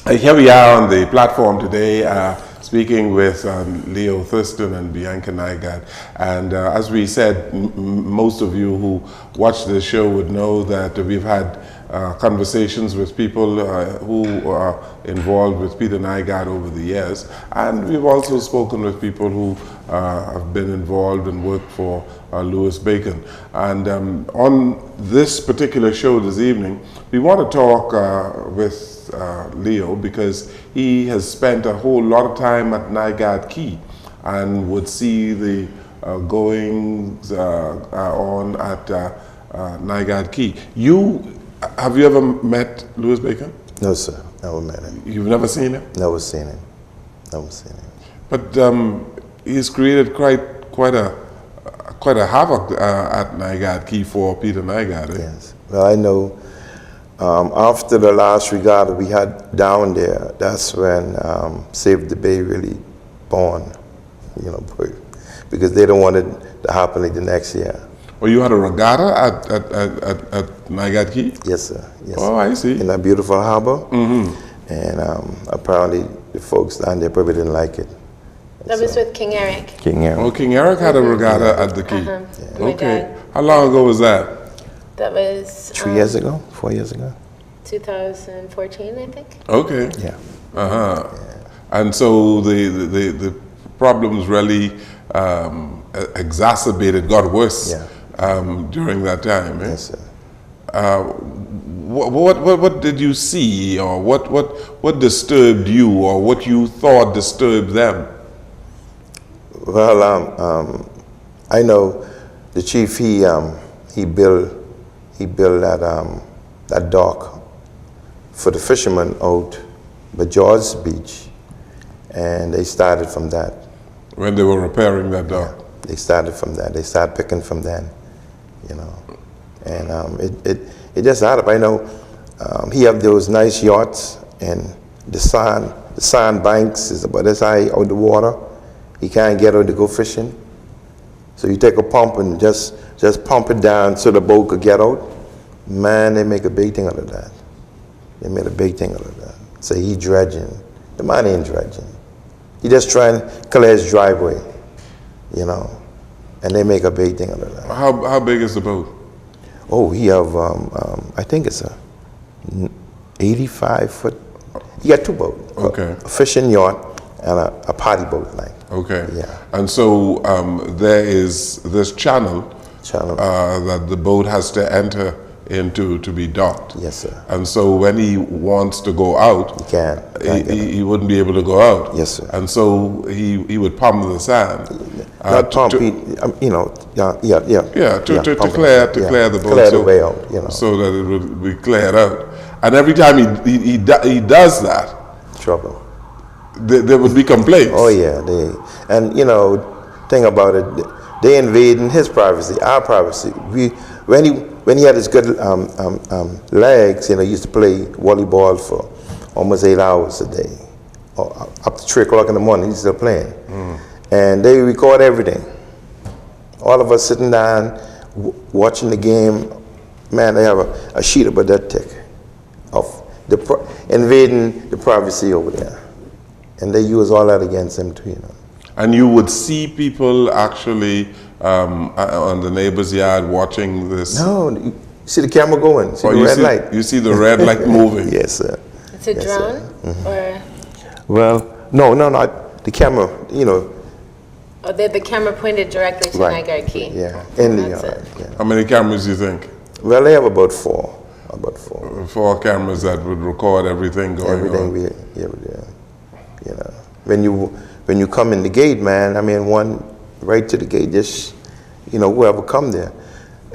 Here we are on the platform today, speaking with Leo Thurston and Bianca Nygard. And as we said, most of you who watch the show would know that we've had conversations with people who are involved with Peter Nygard over the years. And we've also spoken with people who have been involved and worked for Louis Bacon. And on this particular show this evening, we want to talk with Leo because he has spent a whole lot of time at Nygard Key and would see the goings on at Nygard Key. Have you ever met Louis Bacon? No, sir. Never met him. You've never seen him? Never seen him. Never seen him. But he's created quite a havoc at Nygard Key for Peter Nygard. Eh? Yes. Well, I know. After the last regatta we had down there, that's when Save the Bay really born, you know, because they don't want it to happen like the next year. Well, you had a regatta at Nygard Key? Yes, sir. Yes, oh, I see. In that beautiful harbor. Mm-hmm. And apparently the folks down there probably didn't like it. That was with King Eric. King Eric. Oh, King Eric had a regatta at the Key. Yeah. Okay. How long ago was that? That was 3 years ago, 4 years ago. 2014, I think. Okay. Yeah. Uh-huh. Yeah. And so the problems really exacerbated, got worse during that time. Eh? Yes, sir. What did you see, or what disturbed you, or what you thought disturbed them? Well, I know the chief. He built that dock for the fishermen out by George's Beach, and they started from that. When they were repairing that dock? Yeah, they started from that. They started picking from then, you know. And it just added up. I know he have those nice yachts, and the sand banks is about this high out the water. He can't get out to go fishing. So you take a pump and just pump it down so the boat could get out. Man, they make a big thing out of that. They made a big thing out of that. So he dredging. The man ain't dredging. He just trying to clear his driveway, you know. And they make a big thing out of that. How big is the boat? Oh, he have, I think it's a 85 foot. He got two boats. Okay. A fishing yacht and a potty boat, like. Okay. Yeah. And so there is this channel that the boat has to enter into to be docked. Yes, sir. And so when he wants to go out, he wouldn't be able to go out. Yes, sir. And so he would pump the sand. Not pump, you know, to clear the boat. Clear the way out, you know. So that it would be cleared out. And every time he does that, trouble. There would be complaints. Oh yeah, and you know, thing about it, they invading his privacy, our privacy. When he had his good legs, you know, he used to play volleyball for almost 8 hours a day, or up to 3 o'clock in the morning. He's still playing, and they record everything. All of us sitting down, watching the game. Man, they have a sheet about that thick of invading the privacy over there. And they use all that against him too, you know. And you would see people actually on the neighbor's yard watching this? No, you see the camera going, see the red light. You see the red light moving? Yes, sir. It's a drone? Or? Well, no, not the camera, you know. Oh, the camera pointed directly to Nygard Key? Yeah, in the yard. Yeah. How many cameras do you think? Well, they have about four. About four. 4 cameras that would record everything going on? You know, when you come in the gate, man, I mean, one right to the gate, just, you know, whoever come there.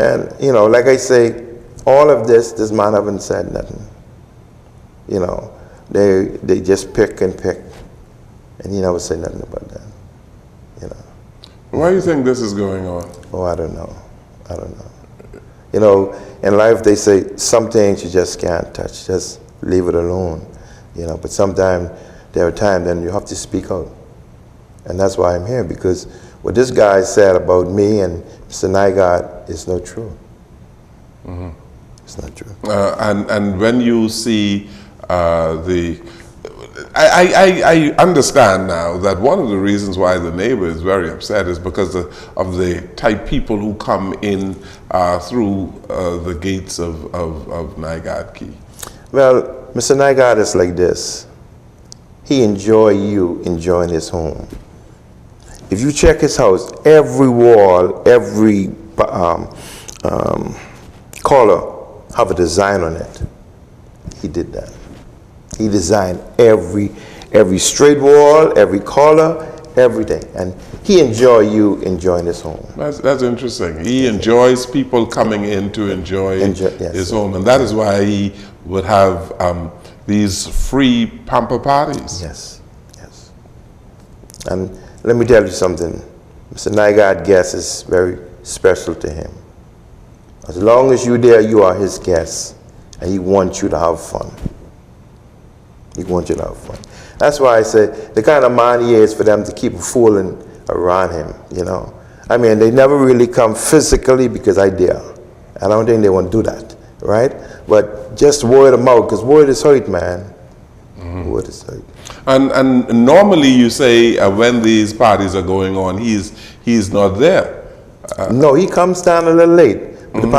And, you know, like I say, all of this man haven't said nothing. You know, they just pick, and he never said nothing about that, you know. Why do you think this is going on? Oh, I don't know. You know, in life they say some things you just can't touch, just leave it alone, you know, but sometimes there are times then you have to speak out. And that's why I'm here, because what this guy said about me and Mr. Nygard is not true. It's not true. And when you see the I understand now that one of the reasons why the neighbor is very upset is because of the type people who come in through the gates of Nygard Key. Well, Mr. Nygard is like this. He enjoy you enjoying his home. If you check his house, every wall, every color have a design on it. He did that. He designed every straight wall, every color, everything. And he enjoy you enjoying his home. That's interesting. He enjoys people coming in to enjoy his home. And that is why he would have these free pamper parties. Yes, yes. And let me tell you something. Mr. Nygard guest is very special to him. As long as you're there, you are his guest. And he wants you to have fun. He wants you to have fun. That's why I said the kind of man he is for them to keep fooling around him, you know. I mean, they never really come physically because I dare. I don't think they want to do that, right? But just word of mouth, because word is hurt, man. Mm-hmm. Word is hurt. And normally you say when these parties are going on, he's not there. No, he comes down a little late. But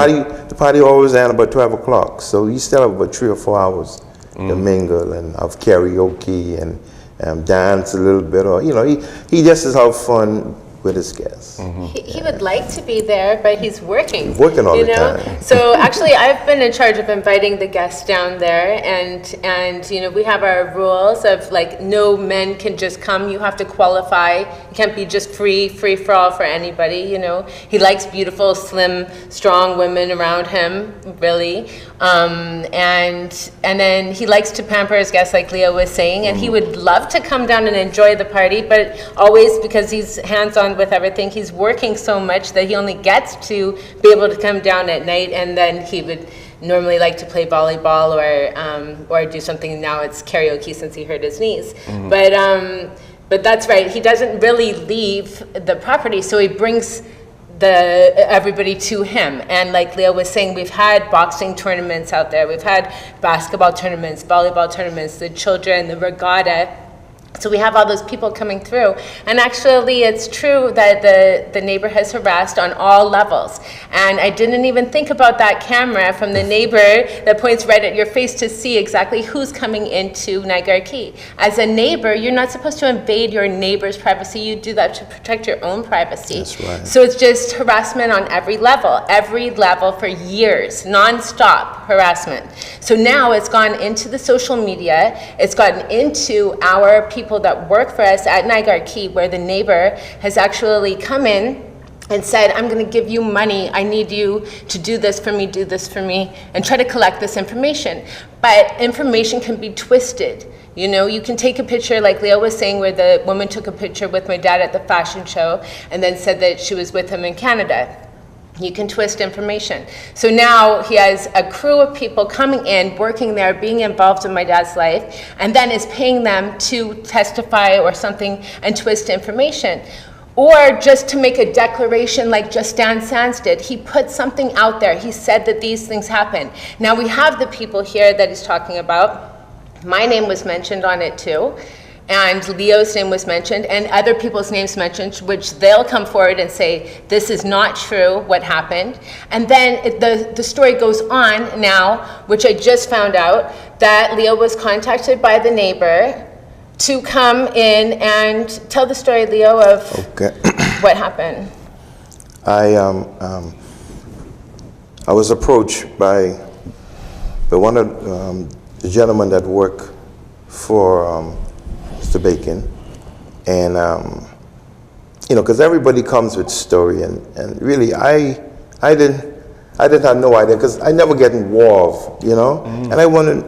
the party always ends about 12 o'clock, so he still have about 3 or 4 hours to mingle and have karaoke and dance a little bit, or you know, he just is have fun with his guests. He would like to be there, but he's working. He's working all the time. So actually, I've been in charge of inviting the guests down there, and you know, we have our rules of like no men can just come. You have to qualify. You can't be just free for all for anybody. You know, he likes beautiful, slim, strong women around him, really, and then he likes to pamper his guests, like Leo was saying, and he would love to come down and enjoy the party, but always because he's hands-on with everything, he's working so much that he only gets to be able to come down at night, and then he would normally like to play volleyball or do something. Now it's karaoke since he hurt his knees. But that's right, he doesn't really leave the property, so he brings everybody to him. And like Leo was saying, we've had boxing tournaments out there, we've had basketball tournaments, volleyball tournaments, the children, the regatta. So we have all those people coming through. And actually, it's true that the neighbor has harassed on all levels. And I didn't even think about that camera from the neighbor that points right at your face to see exactly who's coming into Nygard Key. As a neighbor, you're not supposed to invade your neighbor's privacy. You do that to protect your own privacy. That's right. So it's just harassment on every level for years, non-stop harassment. So now it's gone into the social media. It's gotten into our people that work for us at Nygard Key, where the neighbor has actually come in and said, I'm going to give you money. I need you to do this for me, and try to collect this information. But information can be twisted. You know, you can take a picture, like Leo was saying, where the woman took a picture with my dad at the fashion show and then said that she was with him in Canada. You can twist information. So now he has a crew of people coming in, working there, being involved in my dad's life, and then is paying them to testify or something and twist information. Or just to make a declaration like Just Dan Sands did. He put something out there. He said that these things happen. Now we have the people here that he's talking about. My name was mentioned on it too. And Leo's name was mentioned, and other people's names mentioned, which they'll come forward and say, this is not true, what happened. And then the story goes on now, which I just found out, that Leo was contacted by the neighbor to come in and tell the story, Leo, of what happened. I was approached by one of the gentlemen that work for Mr. Bacon, and you know, because everybody comes with story, and really I didn't have no idea, because I never get involved, you know, and I wondered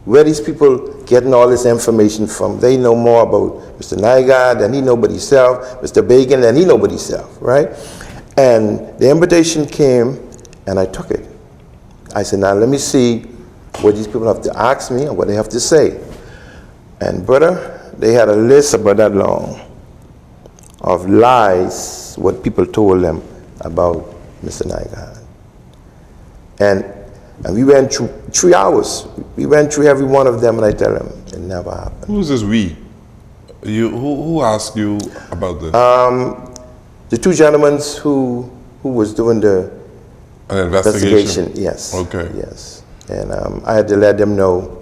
where these people getting all this information from. They know more about Mr. Nygard than he know about himself, Mr. Bacon than he know about himself, right? And the invitation came, and I took it. I said, now let me see what these people have to ask me and what they have to say. And brother, they had a list about that long of lies, what people told them about Mr. Nygard. And And we went through 3 hours. We went through every one of them, and I tell them, it never happened. Who's this we? Who asked you about this? The two gentlemen who was doing the An investigation? Yes. Okay. Yes. And I had to let them know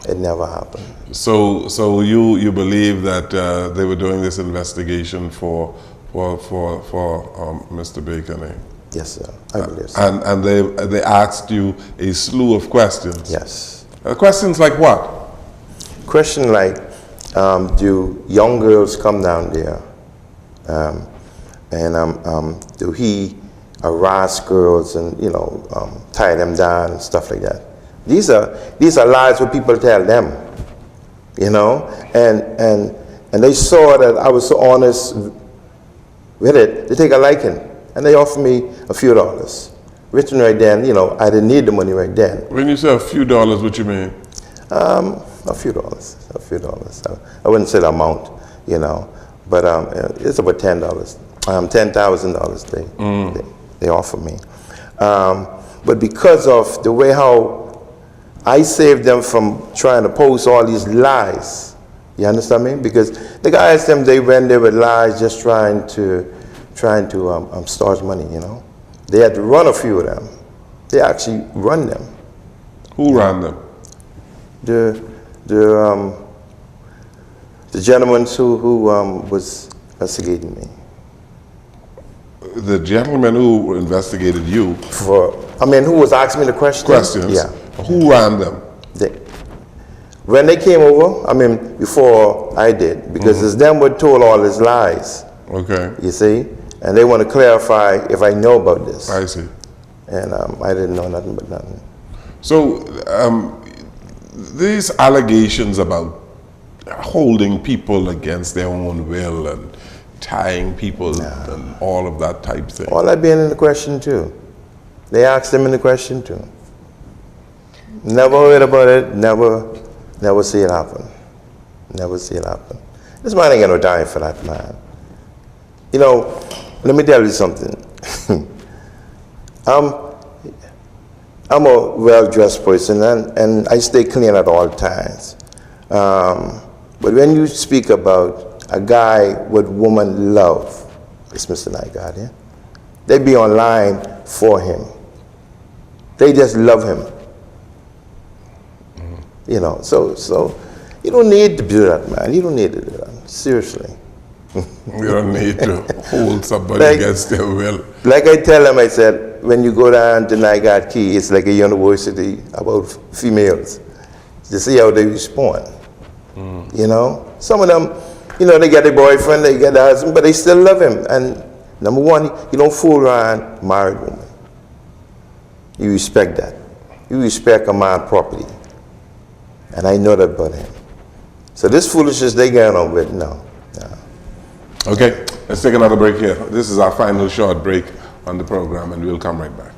it never happened. So you believe that they were doing this investigation for Mr. Bacon, eh? Yes, sir. I believe so. And they asked you a slew of questions. Yes. Questions like what? Question like, do young girls come down there? Do he harass girls and tie them down and stuff like that? These are lies what people tell them, and they saw that I was so honest with it. They take a liking, and they offer me a few dollars. Written right then, I didn't need the money right then. When you say a few dollars, what you mean? A few dollars. I wouldn't say the amount, but it's about $10. $10,000 they offer me. But because of the way how I saved them from trying to post all these lies, you understand me? Because the guys, they went there with lies, just trying to start money. They had to run a few of them. They actually run them. Who ran them? The gentleman who was investigating me. The gentleman who investigated you? Who was asking me the questions? Questions? Yeah. Who ran them? When they came over, before I did, because it's them who told all these lies. Okay. You see? And they want to clarify if I know about this. I see. And I didn't know nothing but nothing. So, these allegations about holding people against their own will and tying people and all of that type thing. All that being in the question too. They asked them in the question too. Never heard about it, never see it happen. Never see it happen. This man ain't got no time for that, man. Let me tell you something. I'm a well-dressed person and I stay clean at all times. But when you speak about a guy with woman love, it's Mr. Nygard, yeah? They be online for him. They just love him. So you don't need to do that, man. You don't need to do that. Seriously. You don't need to hold somebody against their will. Like I tell them, I said, when you go down to Nygard Key, it's like a university about females. To see how they respond. Some of them, they get a boyfriend, they get a husband, but they still love him. And number one, you don't fool around married woman. You respect that. You respect a man's property. And I know that about him. So this foolishness they get on with, no. Okay, let's take another break here. This is our final short break on the program, and we'll come right back.